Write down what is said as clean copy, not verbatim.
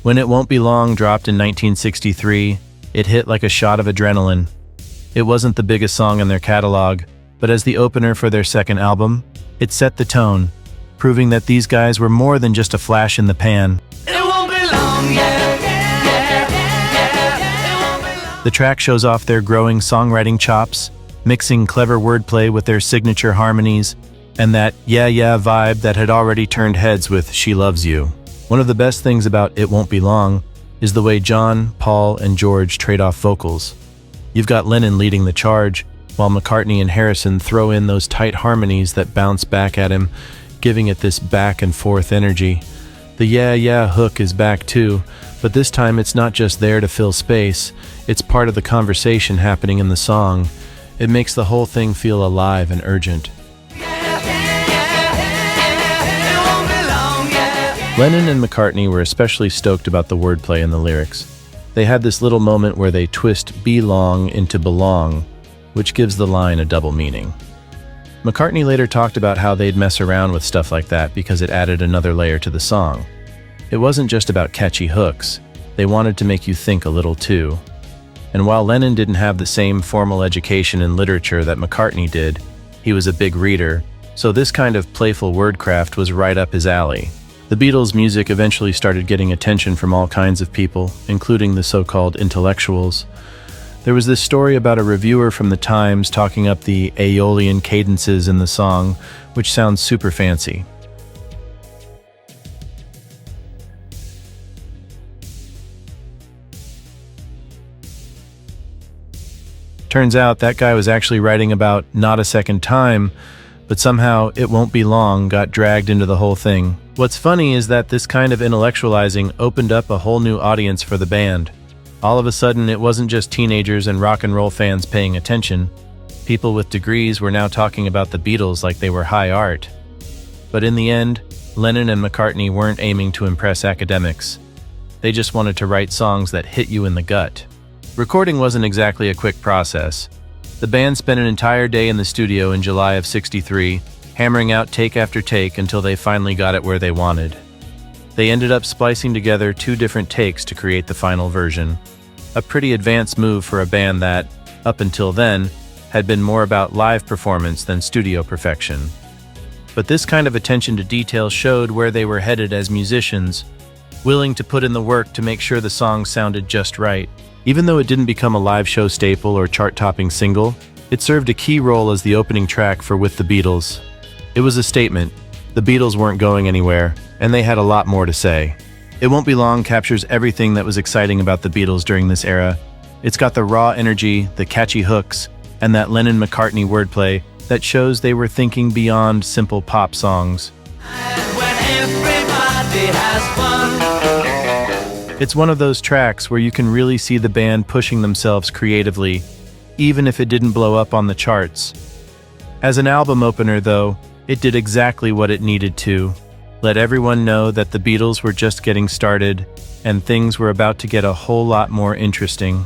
When It Won't Be Long dropped in 1963, it hit like a shot of adrenaline. It wasn't the biggest song in their catalog, but as the opener for their second album, it set the tone, proving that these guys were more than just a flash in the pan. It won't be long, yeah, yeah, yeah. The track shows off their growing songwriting chops, mixing clever wordplay with their signature harmonies, and that yeah yeah vibe that had already turned heads with She Loves You. One of the best things about It Won't Be Long is the way John, Paul, and George trade off vocals. You've got Lennon leading the charge, while McCartney and Harrison throw in those tight harmonies that bounce back at him, giving it this back and forth energy. The yeah yeah hook is back too, but this time it's not just there to fill space, it's part of the conversation happening in the song. It makes the whole thing feel alive and urgent. Lennon and McCartney were especially stoked about the wordplay in the lyrics. They had this little moment where they twist "be long" into "belong," which gives the line a double meaning. McCartney later talked about how they'd mess around with stuff like that because it added another layer to the song. It wasn't just about catchy hooks, they wanted to make you think a little too. And while Lennon didn't have the same formal education in literature that McCartney did, he was a big reader, so this kind of playful wordcraft was right up his alley. The Beatles' music eventually started getting attention from all kinds of people, including the so-called intellectuals. There was this story about a reviewer from the Times talking up the Aeolian cadences in the song, which sounds super fancy. Turns out that guy was actually writing about Not a Second Time, but somehow It Won't Be Long got dragged into the whole thing. What's funny is that this kind of intellectualizing opened up a whole new audience for the band. All of a sudden, it wasn't just teenagers and rock and roll fans paying attention. People with degrees were now talking about the Beatles like they were high art. But in the end, Lennon and McCartney weren't aiming to impress academics. They just wanted to write songs that hit you in the gut. Recording wasn't exactly a quick process. The band spent an entire day in the studio in July of '63, hammering out take after take until they finally got it where they wanted. They ended up splicing together 2 different takes to create the final version. A pretty advanced move for a band that, up until then, had been more about live performance than studio perfection. But this kind of attention to detail showed where they were headed as musicians, willing to put in the work to make sure the song sounded just right. Even though it didn't become a live show staple or chart-topping single, it served a key role as the opening track for With the Beatles. It was a statement. The Beatles weren't going anywhere, and they had a lot more to say. It Won't Be Long captures everything that was exciting about the Beatles during this era. It's got the raw energy, the catchy hooks, and that Lennon-McCartney wordplay that shows they were thinking beyond simple pop songs. When everybody has fun. It's one of those tracks where you can really see the band pushing themselves creatively, even if it didn't blow up on the charts. As an album opener, though, it did exactly what it needed to. Let everyone know that the Beatles were just getting started, and things were about to get a whole lot more interesting.